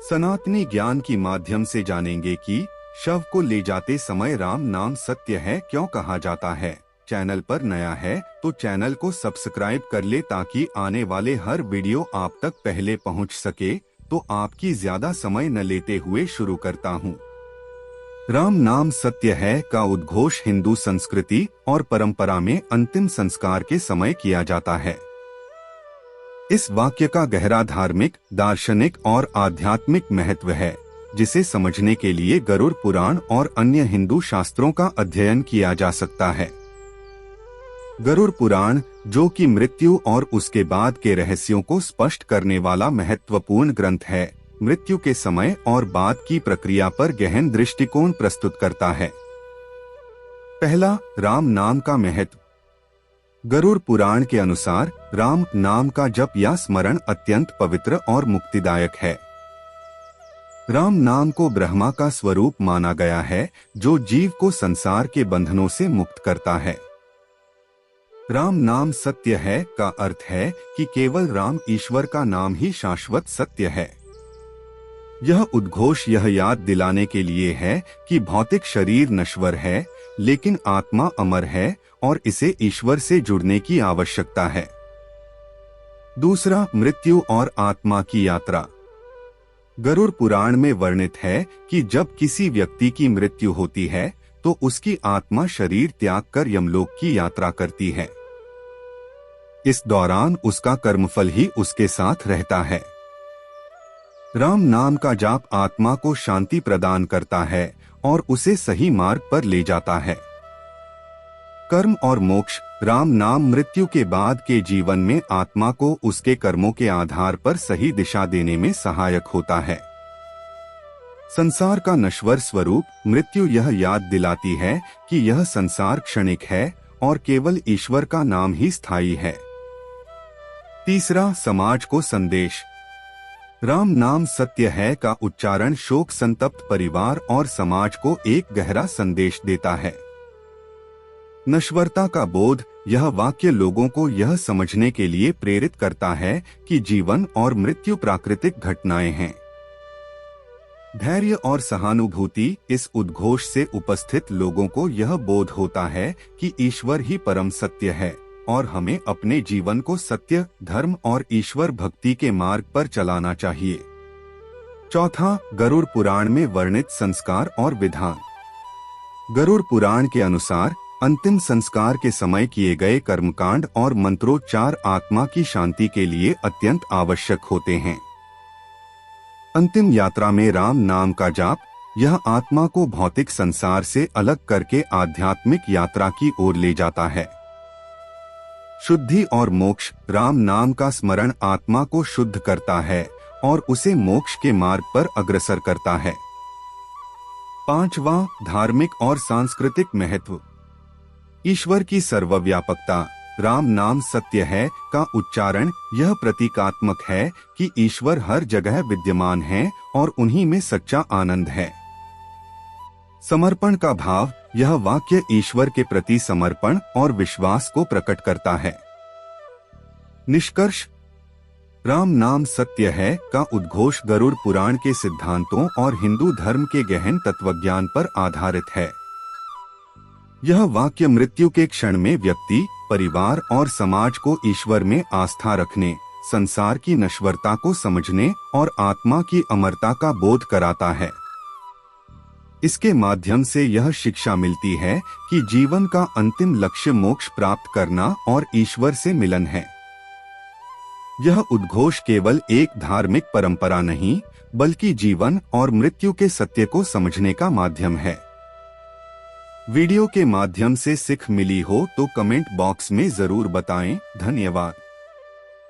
सनातनी ज्ञान की माध्यम से जानेंगे कि शव को ले जाते समय राम नाम सत्य है क्यों कहा जाता है। चैनल पर नया है तो चैनल को सब्सक्राइब कर ले ताकि आने वाले हर वीडियो आप तक पहले पहुंच सके। तो आपकी ज्यादा समय न लेते हुए शुरू करता हूं। राम नाम सत्य है का उद्घोष हिंदू संस्कृति और परंपरा में अंतिम संस्कार के समय किया जाता है। इस वाक्य का गहरा धार्मिक, दार्शनिक और आध्यात्मिक महत्व है, जिसे समझने के लिए गरुड़ पुराण और अन्य हिंदू शास्त्रों का अध्ययन किया जा सकता है। गरुड़ पुराण, जो कि मृत्यु और उसके बाद के रहस्यों को स्पष्ट करने वाला महत्वपूर्ण ग्रंथ है, मृत्यु के समय और बाद की प्रक्रिया पर गहन दृष्टिकोण प्रस्तुत करता है। पहला, राम नाम का महत्व। गरुड़ पुराण के अनुसार राम नाम का जप या स्मरण अत्यंत पवित्र और मुक्तिदायक है। राम नाम को ब्रह्मा का स्वरूप माना गया है, जो जीव को संसार के बंधनों से मुक्त करता है। राम नाम सत्य है का अर्थ है कि केवल राम ईश्वर का नाम ही शाश्वत सत्य है। यह उद्घोष यह याद दिलाने के लिए है कि भौतिक शरीर नश्वर है, लेकिन आत्मा अमर है और इसे ईश्वर से जुड़ने की आवश्यकता है। दूसरा, मृत्यु और आत्मा की यात्रा। गरुड़ पुराण में वर्णित है कि जब किसी व्यक्ति की मृत्यु होती है तो उसकी आत्मा शरीर त्याग कर यमलोक की यात्रा करती है। इस दौरान उसका कर्मफल ही उसके साथ रहता है। राम नाम का जाप आत्मा को शांति प्रदान करता है और उसे सही मार्ग पर ले जाता है। कर्म और मोक्ष। राम नाम मृत्यु के बाद के जीवन में आत्मा को उसके कर्मों के आधार पर सही दिशा देने में सहायक होता है। संसार का नश्वर स्वरूप मृत्यु यह याद दिलाती है कि यह संसार क्षणिक है और केवल ईश्वर का नाम ही स्थायी है। तीसरा, समाज को संदेश। राम नाम सत्य है का उच्चारण शोक संतप्त परिवार और समाज को एक गहरा संदेश देता है। नश्वरता का बोध। यह वाक्य लोगों को यह समझने के लिए प्रेरित करता है कि जीवन और मृत्यु प्राकृतिक घटनाएं हैं। धैर्य और सहानुभूति। इस उद्घोष से उपस्थित लोगों को यह बोध होता है कि ईश्वर ही परम सत्य है और हमें अपने जीवन को सत्य, धर्म और ईश्वर भक्ति के मार्ग पर चलाना चाहिए। चौथा, गरुड़ पुराण में वर्णित संस्कार और विधान। गरुड़ पुराण के अनुसार अंतिम संस्कार के समय किए गए कर्मकांड और मंत्रोच्चार आत्मा की शांति के लिए अत्यंत आवश्यक होते हैं। अंतिम यात्रा में राम नाम का जाप, यह आत्मा को भौतिक संसार से अलग करके आध्यात्मिक यात्रा की ओर ले जाता है। शुद्धि और मोक्ष। राम नाम का स्मरण आत्मा को शुद्ध करता है और उसे मोक्ष के मार्ग पर अग्रसर करता है। पांचवा, धार्मिक और सांस्कृतिक महत्व। ईश्वर की सर्वव्यापकता। राम नाम सत्य है का उच्चारण यह प्रतीकात्मक है कि ईश्वर हर जगह विद्यमान है और उन्हीं में सच्चा आनंद है। समर्पण का भाव। यह वाक्य ईश्वर के प्रति समर्पण और विश्वास को प्रकट करता है। निष्कर्ष, राम नाम सत्य है का उद्घोष गरुड़ पुराण के सिद्धांतों और हिंदू धर्म के गहन तत्वज्ञान पर आधारित है। यह वाक्य मृत्यु के क्षण में व्यक्ति, परिवार और समाज को ईश्वर में आस्था रखने, संसार की नश्वरता को समझने और आत्मा की अमरता का बोध कराता है। इसके माध्यम से यह शिक्षा मिलती है कि जीवन का अंतिम लक्ष्य मोक्ष प्राप्त करना और ईश्वर से मिलन है। यह उद्घोष केवल एक धार्मिक परंपरा नहीं, बल्कि जीवन और मृत्यु के सत्य को समझने का माध्यम है। वीडियो के माध्यम से सीख मिली हो तो कमेंट बॉक्स में जरूर बताएं। धन्यवाद।